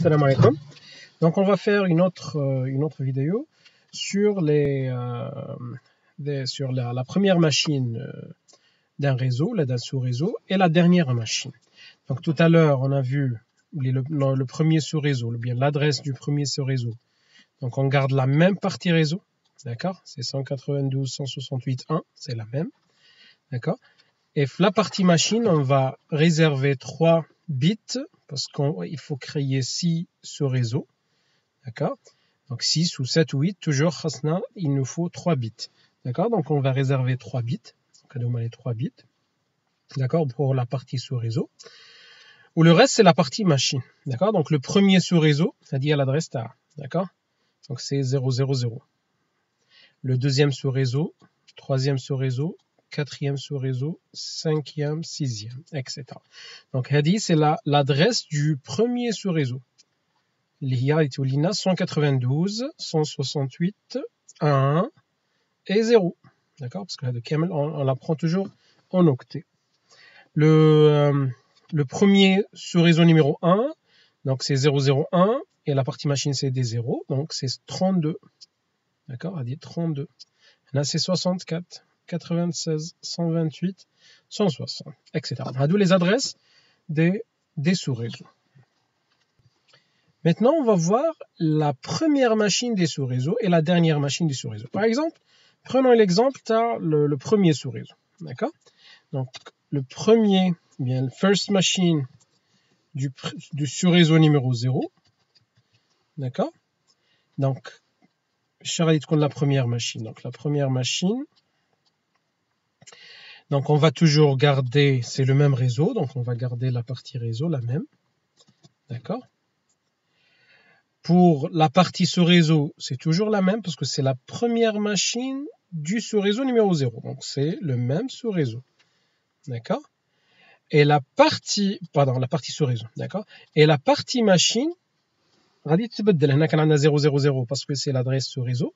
Salam alaikum. Donc on va faire une autre vidéo sur la première machine d'un réseau, d'un sous-réseau, et la dernière machine. Donc tout à l'heure on a vu le premier sous-réseau, bien l'adresse du premier sous-réseau. Donc on garde la même partie réseau, d'accord? C'est 192.168.1, c'est la même, d'accord? Et la partie machine, on va réserver 3 bits parce qu'il faut créer 6 sous-réseaux. D'accord? Donc 6 ou 7 ou 8, toujours, il nous faut 3 bits. D'accord? Donc on va réserver 3 bits. Donc on va les 3 bits. D'accord? Pour la partie sous-réseau. Ou le reste, c'est la partie machine. D'accord? Donc le premier sous-réseau, c'est-à-dire l'adresse TAR. D'accord? Donc c'est 000. Le deuxième sous-réseau, troisième sous-réseau, quatrième sous-réseau, cinquième, sixième, etc. Donc Hadi, c'est l'adresse du premier sous-réseau. Il y a 192, 168, 1 et 0. D'accord? Parce que on la prend toujours en octet. Le premier sous-réseau numéro 1, donc c'est 001, et la partie machine c'est des 0, donc c'est 32. D'accord? Hadi, 32. Là c'est 64, 96, 128, 160, etc. D'où les adresses des sous-réseaux. Maintenant, on va voir la première machine des sous-réseaux et la dernière machine des sous-réseaux. Par exemple, prenons l'exemple de le premier sous-réseau. D'accord? Donc, le premier, le first machine du sous-réseau numéro 0. D'accord? Donc, Charlie compte la première machine. Donc, la première machine. Donc, on va toujours garder, c'est le même réseau. Donc, on va garder la partie réseau, la même. D'accord? Pour la partie sous-réseau, c'est toujours la même parce que c'est la première machine du sous-réseau numéro 0. Donc c'est le même sous-réseau. D'accord? Et la partie sous-réseau. D'accord? Et la partie machine, on a 000 parce que c'est l'adresse sous-réseau.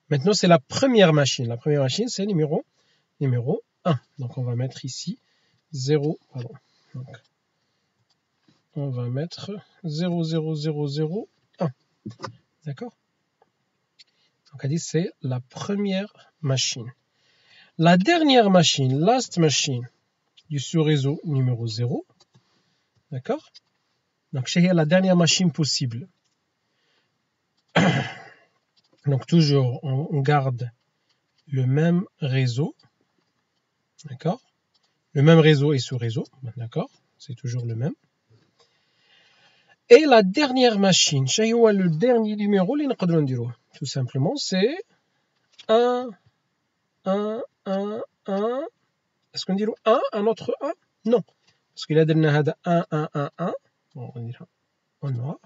Maintenant, c'est la première machine. La première machine, c'est numéro 1. Donc on va mettre ici 0. Donc, on va mettre 00001. D'accord? Donc, on dit c'est la première machine. La dernière machine, last machine, du sous-réseau numéro 0. D'accord? Donc, c'est la dernière machine possible. Donc, toujours, on garde le même réseau. D'accord? Le même réseau et sous-réseau. D'accord? C'est toujours le même. Et la dernière machine, c'est le dernier numéro, tout simplement, c'est 1, 1, 1, 1. Est-ce qu'on dit 1, un autre 1? Non. Parce qu'il a donné 1, 1, 1, 1. Bon, on dira en noir.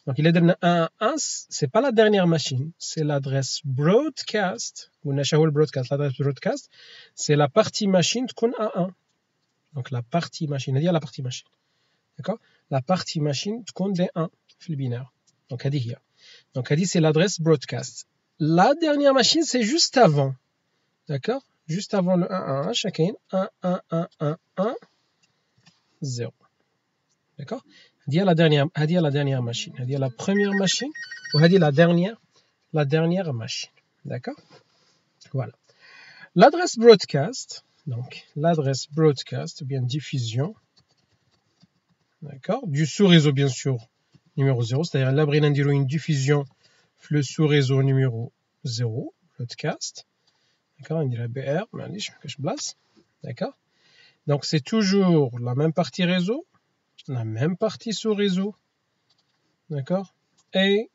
Donc, il a donné 1, 1. C'est pas la dernière machine. C'est l'adresse broadcast. L'adresse broadcast, c'est la partie machine qu'on a 1. Donc, la partie machine. C'est-à-dire la partie machine. D'accord? La partie machine qu'on a 1. Le binaire. Donc, c'est l'adresse broadcast. La dernière machine, c'est juste avant. D'accord? Juste avant le 1, 1, chacun 1, 1, 1, 1, 1, 0. D'accord? هذه la dernière machine. هذه la première machine وهذه la dernière machine. D'accord? Voilà. L'adresse broadcast, donc l'adresse broadcast, bien diffusion, d'accord, du sous-réseau bien sûr numéro 0, c'est-à-dire là on a une diffusion le sous-réseau numéro 0, broadcast. D'accord, on dirait BR, d'accord? Donc c'est toujours la même partie réseau, la même partie sous-réseau, d'accord? Et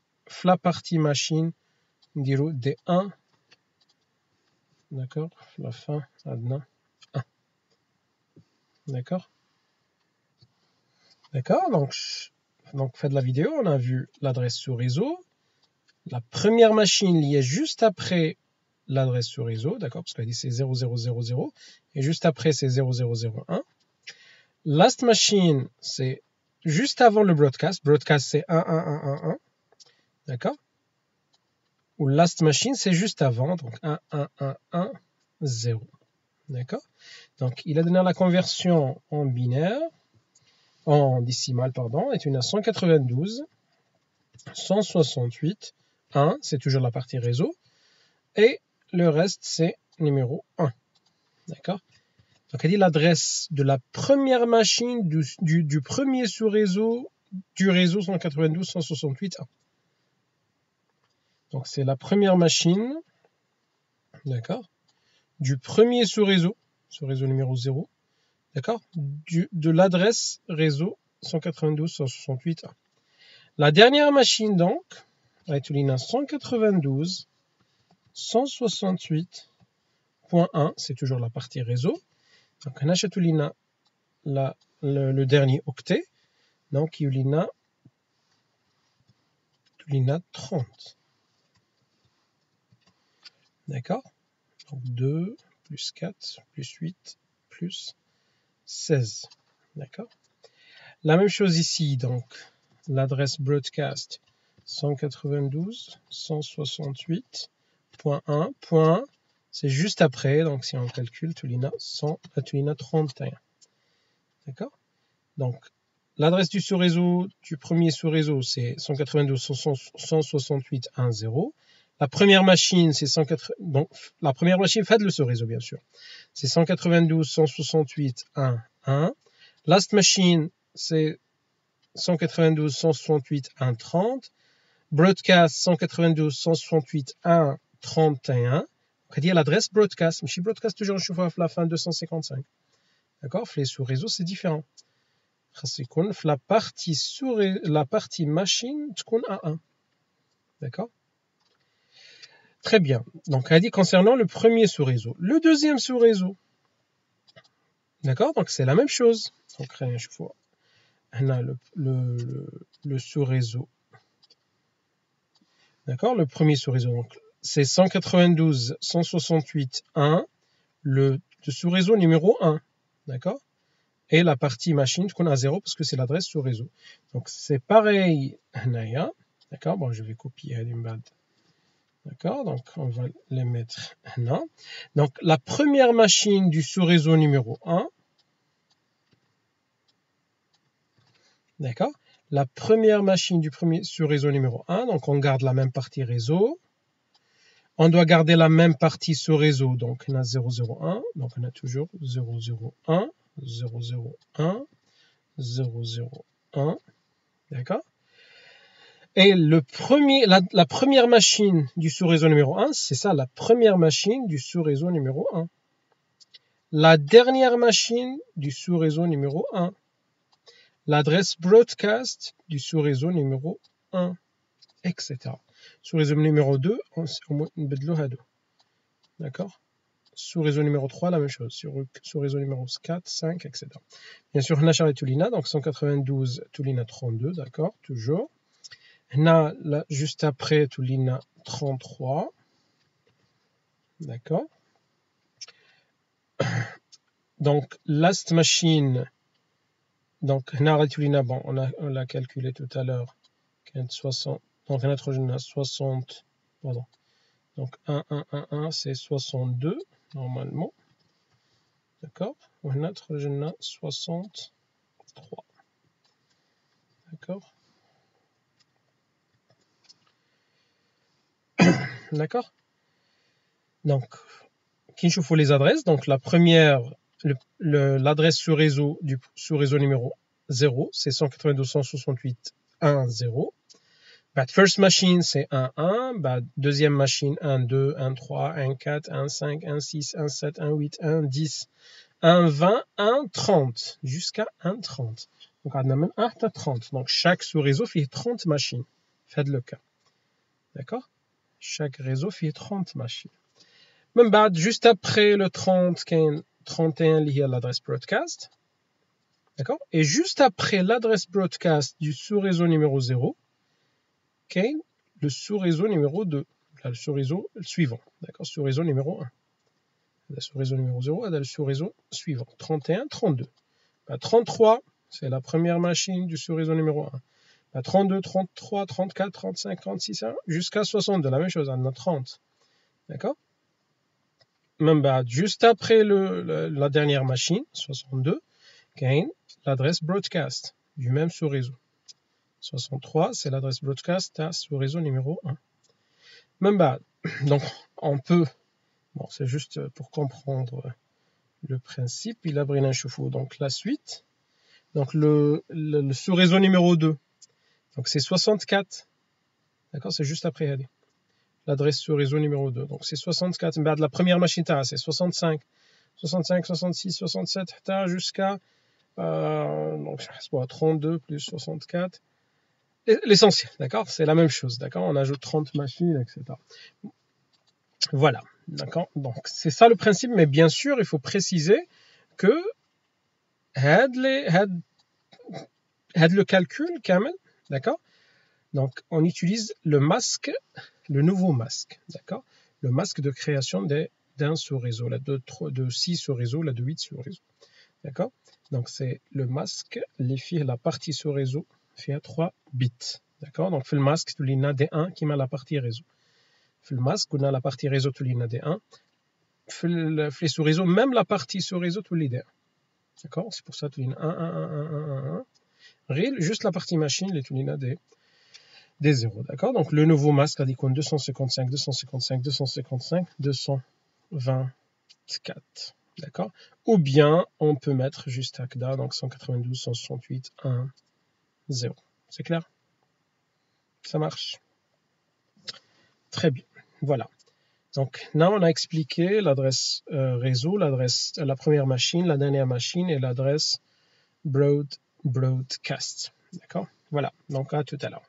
la partie machine, on dirait D1, d'accord? La fin, Adna, 1. D'accord? D'accord, donc fait de la vidéo, on a vu l'adresse sous-réseau. La première machine liée juste après l'adresse sous-réseau, d'accord? Parce qu'elle dit c'est 0000, et juste après c'est 0001. Last machine, c'est juste avant le broadcast. Broadcast, c'est 11111. D'accord? Ou last machine, c'est juste avant. Donc 11110. D'accord? Donc il a donné la conversion en binaire. en décimale, pardon, est une à 192, 168, 1, c'est toujours la partie réseau, et le reste, c'est numéro 1. D'accord? Donc, elle dit l'adresse de la première machine du premier sous-réseau du réseau 192.168.1. Donc, c'est la première machine, d'accord, du premier sous-réseau numéro 0, d'accord, de l'adresse réseau 192.168.1. La dernière machine, donc, est 192.168.1, c'est toujours la partie réseau. Donc, on achète le dernier octet. Donc, il y a 30. D'accord? Donc, 2 plus 4 plus 8 plus 16. D'accord? La même chose ici, donc, l'adresse broadcast 192.168.1. C'est juste après, donc si on calcule, Tulina 31. D'accord? Donc, l'adresse du sous-réseau, du premier sous-réseau, c'est 192.168.1.0. La première machine, c'est 180. Donc, la première machine fait le sous-réseau, bien sûr. C'est 192.168.1.1. Last machine, c'est 192.168.1.30. Broadcast 192.168.1.31. C'est-à-dire l'adresse broadcast. Mais broadcast, toujours, je vois à la fin 255. D'accord? Les sous-réseaux, c'est différent. La partie machine, تكون à 1. D'accord? Très bien. Donc, elle dit concernant le premier sous-réseau. Le deuxième sous-réseau. D'accord? Donc, c'est la même chose. Donc, je vois. On a le sous-réseau. D'accord? Le premier sous-réseau. Donc, c'est 192.168.1, le sous-réseau numéro 1. D'accord? Et la partie machine qu'on a 0 parce que c'est l'adresse sous-réseau. Donc, c'est pareil. D'accord? Bon, je vais copier l'embed. D'accord? Donc, on va les mettre là. Donc, la première machine du sous-réseau numéro 1. D'accord? La première machine du premier sous-réseau numéro 1. Donc, on garde la même partie réseau. On doit garder la même partie sous-réseau. Donc, on a 001. Donc, on a toujours 001, 001, 001. D'accord? Et la première machine du sous-réseau numéro 1, c'est ça, la première machine du sous-réseau numéro 1. La dernière machine du sous-réseau numéro 1. L'adresse broadcast du sous-réseau numéro 1, etc. Sous-réseau numéro 2, d'accord? Sous-réseau numéro 3, la même chose. Sous-réseau numéro 4, 5, etc. Bien sûr, on a chargé Tulina, donc 192, Tulina 32, d'accord, toujours. On a là, juste après Tulina 33, d'accord. Donc, last machine, donc on a Tulina, bon, on l'a calculé tout à l'heure, 60, donc on a 60, pardon. Donc 1, 1, 1, 1, c'est 62, normalement. D'accord? On a 63. D'accord? D'accord? Donc, qui faut les adresses. Donc, la première, l'adresse sous-réseau du sous-réseau numéro 0, c'est 192.168.1.0. Bah, first machine, c'est 1.1. Bah, deuxième machine, 1.2, 1.3, 1.4, 1.5, 1.6, 1.7, 1.8, 1.10, 1.20, 1.30, jusqu'à 1.30. Donc, on a même 1 à 30. Donc, chaque sous-réseau fait 30 machines. Faites le cas. D'accord? Chaque réseau fait 30 machines. Même juste après le 30, 31 lié à l'adresse broadcast. D'accord? Et juste après l'adresse broadcast du sous-réseau numéro 0, le sous-réseau numéro 2. Le sous-réseau suivant. D'accord? Sous-réseau numéro 1. Le sous-réseau numéro 0 et le sous-réseau suivant. 31, 32. 33, c'est la première machine du sous-réseau numéro 1. 32, 33, 34, 35, 36, jusqu'à 62. La même chose, on a 30. D'accord? Même juste après la dernière machine, 62, l'adresse broadcast. du même sous-réseau. 63, c'est l'adresse broadcast à sous-réseau numéro 1. Même bas. Donc, on peut, bon, c'est juste pour comprendre le principe, il a brillé un chauffe-eau. Donc, la suite, donc le sous-réseau numéro 2, donc c'est 64. D'accord, c'est juste après aller. L'adresse sous-réseau numéro 2. Donc, c'est 64. Mais la première machine, c'est 65. 65, 66, 67, jusqu'à donc, 32 plus 64. L'essentiel, d'accord? C'est la même chose, d'accord? On ajoute 30 machines, etc. Voilà, d'accord? Donc, c'est ça le principe, mais bien sûr, il faut préciser que le calcul, Kamel, d'accord? Donc, on utilise le masque, le nouveau masque, d'accord? Le masque de création d'un sous-réseau, là, de 6 sous-réseaux, là, de 8 sous-réseaux, d'accord? Donc, c'est le masque, la partie sous-réseau, fait 3 bits, d'accord? Donc, le masque, tu l'as D1 qui met la partie réseau. Le masque, on a la partie réseau, tu l'as D1. Les sous-réseaux, même la partie sous-réseau, tu l'as D1. D'accord? C'est pour ça que tu l'as 1, 1, 1, 1, 1, 1. Réel, juste la partie machine, les tu l'as des 0, d'accord? Donc, le nouveau masque a dit qu'on 255, 255, 255, 224, d'accord? Ou bien, on peut mettre juste ACDA, donc 192, 168, 1, 0. C'est clair? Ça marche? Très bien. Voilà. Donc, là, on a expliqué l'adresse réseau, la première machine, la dernière machine et l'adresse broadcast. D'accord? Voilà. Donc, à tout à l'heure.